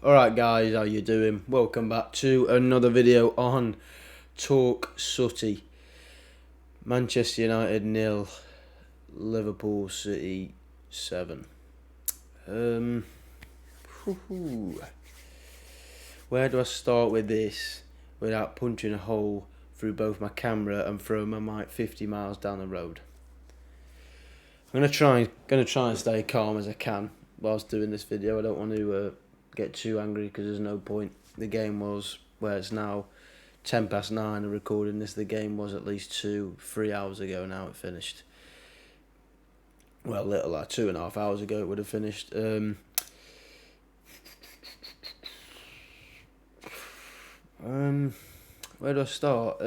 Alright guys, how you doing? Welcome back to another video on Talk Sooty. Manchester United 0, Liverpool City 7. Where do I start with this without punching a hole through both my camera and throwing my mic 50 miles down the road? I'm gonna try and stay calm as I can whilst doing this video. I don't want to get too angry because there's no point. The game was, where it's now 9:10 and recording this, the game was at least 3 hours ago now it finished. Well, little like 2.5 hours ago it would have finished. Where do I start?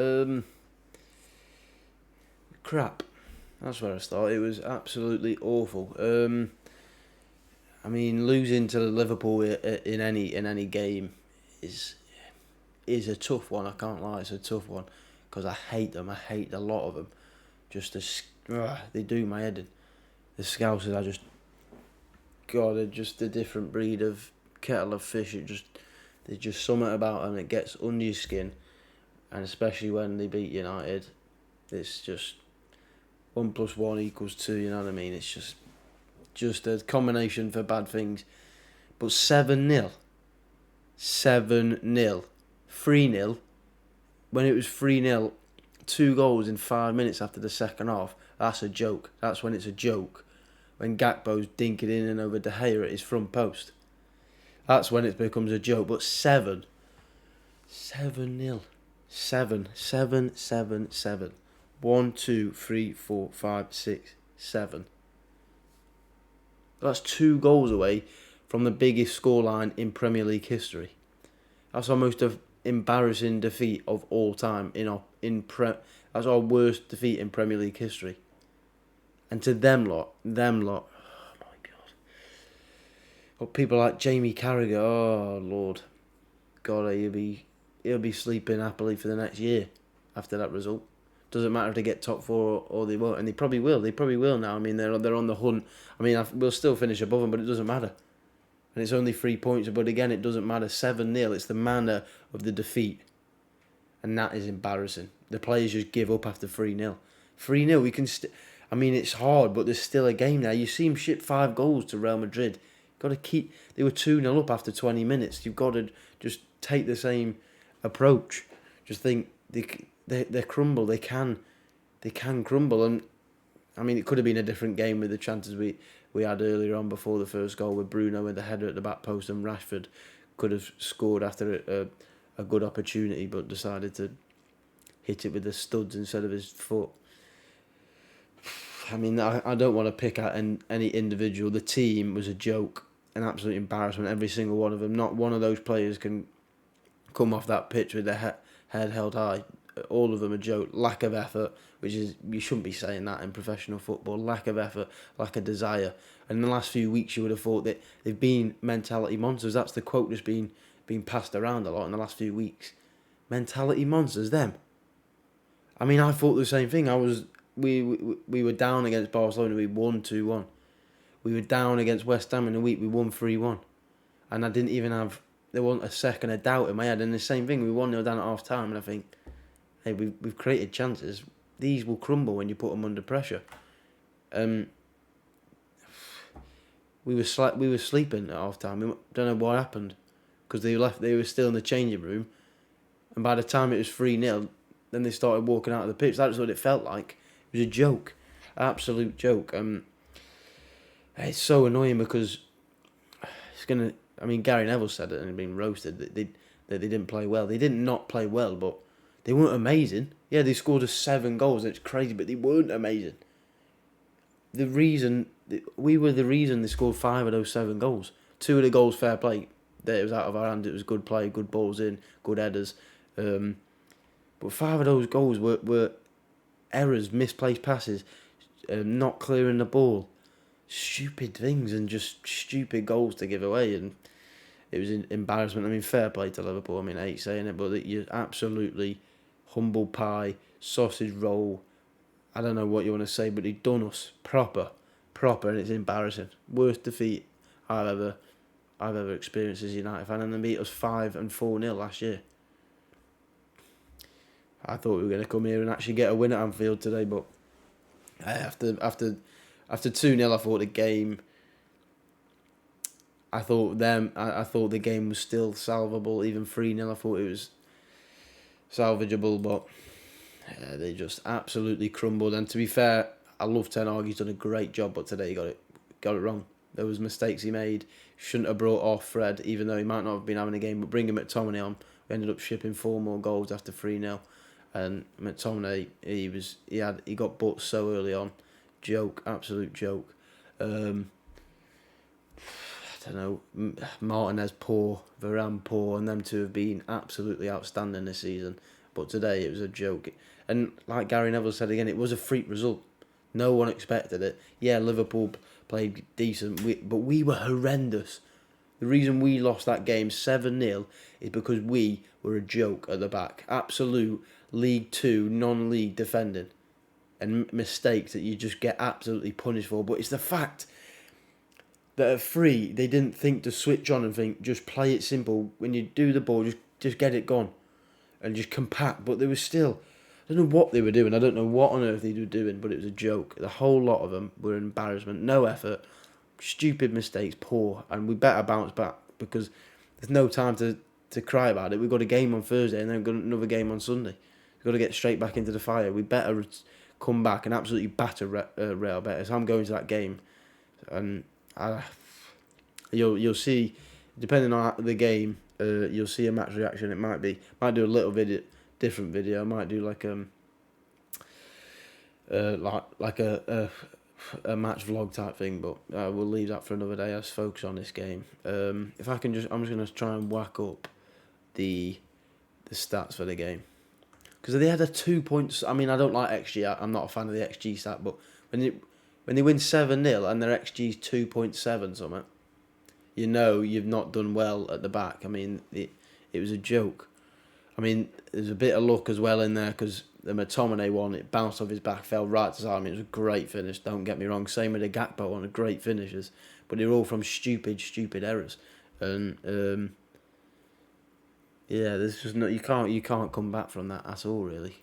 Crap. That's where I start. It was absolutely awful. I mean, losing to Liverpool in any game is a tough one. I can't lie, it's a tough one because I hate them. I hate a lot of them. They do my head in. The Scousers are just, God, they're just a different breed of kettle of fish. There's just something about them that gets under your skin, and especially when they beat United, it's just 1 + 1 = 2. You know what I mean? It's just a combination for bad things. But 7-0, 3-0. When it was 3-0, 2 goals in 5 minutes after the second half. That's a joke. That's when it's a joke. When Gakpo's dinking in and over De Gea at his front post. That's when it becomes a joke. But 7-0. 7. 1, 2, 3, 4, 5, 6, 7. That's 2 goals away from the biggest scoreline in Premier League history. That's our most embarrassing defeat of all time. That's our worst defeat in Premier League history. And to them lot, oh my God. But people like Jamie Carragher, oh Lord, God, he'll be sleeping happily for the next year after that result. Doesn't matter if they get top 4 or they won't, and they probably will. They probably will now. I mean, they're on the hunt. I mean, we'll still finish above them, but it doesn't matter. And it's only 3 points. But again, it doesn't matter. 7-0. It's the manner of the defeat, and that is embarrassing. The players just give up after 3-0. 3-0. We can. I mean, it's hard, but there's still a game there. You see them ship 5 goals to Real Madrid. Got to keep. They were 2-0 up after 20 minutes. You've got to just take the same approach. Just think they crumble. They can crumble, and I mean, it could have been a different game with the chances we had earlier on before the first goal with Bruno with the header at the back post, and Rashford could have scored after a good opportunity, but decided to hit it with the studs instead of his foot. I mean, I don't want to pick out any individual. The team was a joke, an absolute embarrassment. Every single one of them. Not one of those players can come off that pitch with their head held high. All of them a joke. Lack of effort, which is, you shouldn't be saying that in professional football. Lack of effort, lack of desire. And in the last few weeks, you would have thought that they've been mentality monsters. That's the quote that's been passed around a lot in the last few weeks. Mentality monsters, them. I mean, I thought the same thing. We were down against Barcelona. We won 2-1. We were down against West Ham in the week. We won 3-1. And I didn't even have. There wasn't a second of doubt in my head. And the same thing. We 1-0 down at half time, and I think, hey, we've created chances. These will crumble when you put them under pressure. We were sleeping at half time. We don't know what happened because they were still in the changing room, and by the time it was 3-0, then they started walking out of the pitch. That's what it felt like. It was a joke, absolute joke. It's so annoying because it's gonna. I mean, Gary Neville said it and had been roasted that they didn't play well. They didn't not play well, but they weren't amazing. Yeah, they scored us 7 goals. It's crazy, but they weren't amazing. We were the reason they scored 5 of those 7 goals. 2 of the goals, fair play. It was out of our hand. It was good play, good balls in, good headers. But 5 of those goals were errors, misplaced passes, not clearing the ball, stupid things, and just stupid goals to give away. And it was an embarrassment. I mean, fair play to Liverpool. I mean, I hate saying it, but you're absolutely humble pie, sausage roll. I don't know what you want to say, but they've done us proper, and it's embarrassing. Worst defeat I've ever I've ever experienced as a United fan, and they beat us 5 and 4-0 last year. I thought we were going to come here and actually get a win at Anfield today, but after 2-0, I thought the game. I thought the game was still salvable. Even 3-0, I thought it was salvageable, but they just absolutely crumbled. And to be fair, I love Ten Hag. He's done a great job, but today he got it wrong. There was mistakes he made. Shouldn't have brought off Fred, even though he might not have been having a game. But bringing McTominay on, we ended up shipping 4 more goals after 3-0. And McTominay, he got butts so early on. Joke, absolute joke. I don't know. Martinez poor, Varane poor, and them two have been absolutely outstanding this season. But today it was a joke. And like Gary Neville said again, it was a freak result. No one expected it. Yeah, Liverpool played decent, but we were horrendous. The reason we lost that game 7-0 is because we were a joke at the back. Absolute League 2, non-league defending. And mistakes that you just get absolutely punished for. But it's the fact that at 3, they didn't think to switch on and think, just play it simple. When you do the ball, just get it gone. And just compact. But they were still... I don't know what they were doing. I don't know what on earth they were doing, but it was a joke. The whole lot of them were embarrassment. No effort. Stupid mistakes. Poor. And we better bounce back because there's no time to cry about it. We've got a game on Thursday and then we've got another game on Sunday. We've got to get straight back into the fire. We better come back and absolutely batter Real Betis. I'm going to that game. And you'll see, depending on the game, you'll see a match reaction. It might do a little different video. I might do like a match vlog type thing, but we'll leave that for another day. Let's focus on this game. If I can I'm just gonna try and whack up the stats for the game because they had a 2 points. I mean, I don't like XG. I'm not a fan of the XG stat, but when they win 7-0 and their XG is 2.7 something, you know you've not done well at the back. I mean, it was a joke. I mean, there's a bit of luck as well in there because the McTominay one, it bounced off his back, fell right to side. I mean, it was a great finish, don't get me wrong. Same with the Gakpo one, great finishes. But they're all from stupid errors. And, yeah, there's just no, you can't come back from that at all, really.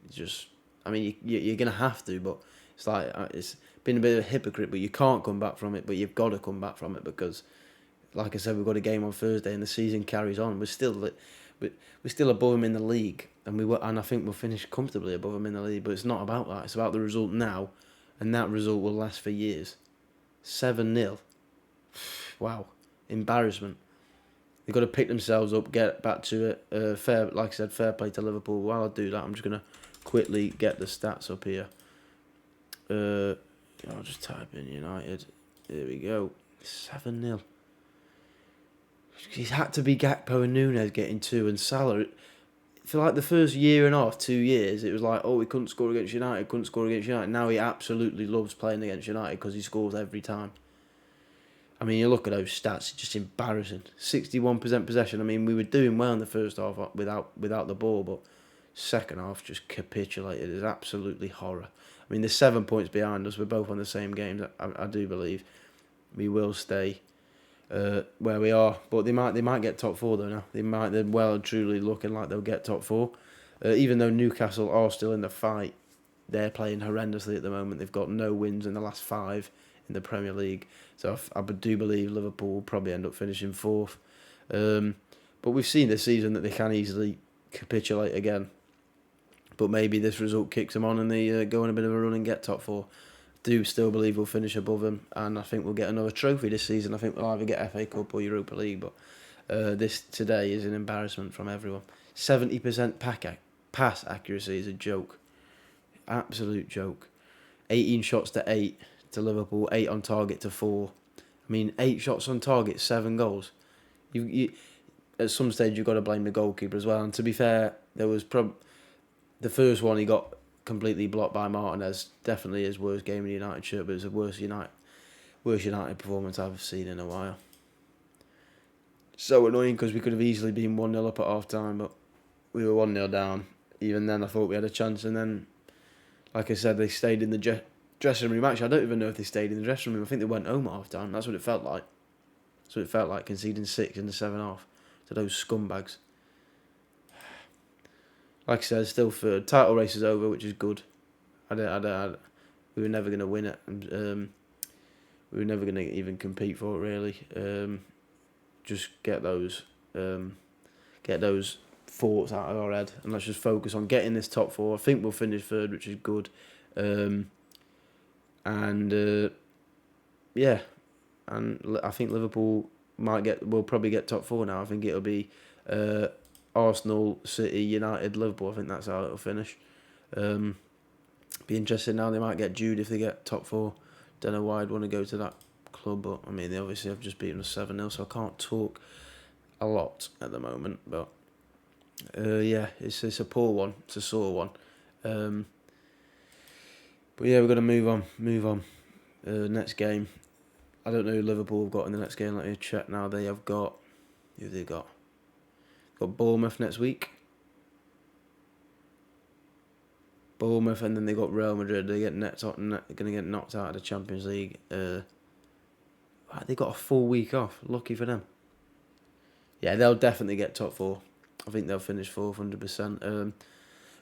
It's just, I mean, you're going to have to, but it's like, it's been a bit of a hypocrite, but you can't come back from it, but you've got to come back from it because, like I said, we've got a game on Thursday and the season carries on. We're still above them in the league, and I think we'll finish comfortably above them in the league. But it's not about that. It's about the result now, and that result will last for years. 7-0. Wow, embarrassment. They've got to pick themselves up, get back to it. Like I said, fair play to Liverpool. While I do that, I'm just gonna quickly get the stats up here. I'll just type in United. There we go. 7-0. He's had to be Gakpo and Núñez getting 2 and Salah. For like the first year and a half, 2 years, it was like, oh, he couldn't score against United, Now he absolutely loves playing against United because he scores every time. I mean, you look at those stats, it's just embarrassing. 61% possession. I mean, we were doing well in the first half without the ball, but second half just capitulated. It's absolutely horror. I mean, they're 7 points behind us. We're both on the same games. I do believe we will stay where we are, but they might get top 4 though now. They're well and truly looking like they'll get top 4. Even though Newcastle are still in the fight, they're playing horrendously at the moment. They've got no wins in the last 5 in the Premier League. So I do believe Liverpool will probably end up finishing 4th. But we've seen this season that they can easily capitulate again. But maybe this result kicks them on and they go on a bit of a run and get top 4. Do still believe we'll finish above them, and I think we'll get another trophy this season. I think we'll either get FA Cup or Europa League, but this today is an embarrassment from everyone. 70% pass accuracy is a joke. Absolute joke. 18 shots to 8 to Liverpool, 8 on target to 4. I mean, 8 shots on target, 7 goals. You at some stage you've got to blame the goalkeeper as well, and to be fair, there was the first one he got completely blocked by Martinez. Definitely his worst game in the United shirt, but it was the worst United performance I've seen in a while. So annoying because we could have easily been 1-0 up at half time, but we were 1-0 down. Even then I thought we had a chance, and then, like I said, they stayed in the dressing room. Actually, I don't even know if they stayed in the dressing room. I think they went home at half time. That's what it felt like. So it felt like conceding 6 in the 7th to those scumbags. Like I said, still third. Title race is over, which is good. We were never going to win it. We were never going to even compete for it, really. Just get those thoughts out of our head, and let's just focus on getting this top 4. I think we'll finish third, which is good. Yeah, and I think Liverpool will probably get top 4 now. I think it'll be Arsenal, City, United, Liverpool. I think that's how it'll finish. Be interested now. They might get Jude if they get top 4. Don't know why I'd want to go to that club, but I mean, they obviously have just beaten us 7-0, so I can't talk a lot at the moment. But yeah, it's a poor one. It's a sore one. But yeah, we're gonna move on. Next game. I don't know who Liverpool have got in the next game. Let me check now. They have got... Who have they got? Got Bournemouth next week. Bournemouth, and then they got Real Madrid. They going to get knocked out of the Champions League. They got a full week off. Lucky for them. Yeah, they'll definitely get top 4. I think they'll finish 4th, 100%.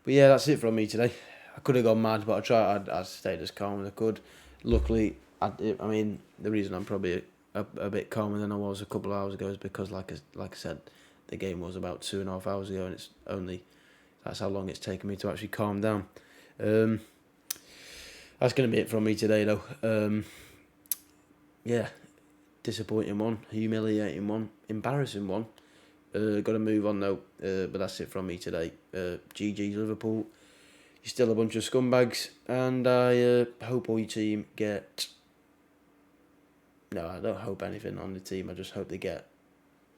But yeah, that's it from me today. I could have gone mad, but I stayed as calm as I could. Luckily, I mean, the reason I'm probably a bit calmer than I was a couple of hours ago is because, like I said, the game was about 2.5 hours ago, and that's how long it's taken me to actually calm down. That's going to be it from me today, though. Yeah, disappointing one, humiliating one, embarrassing one. Got to move on though. But that's it from me today. GG's Liverpool. You're still a bunch of scumbags, and I hope all your team get... No, I don't hope anything on the team. I just hope they get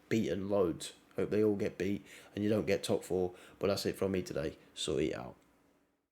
beaten loads. Hope they all get beat and you don't get top 4. But that's it from me today. Sort it out.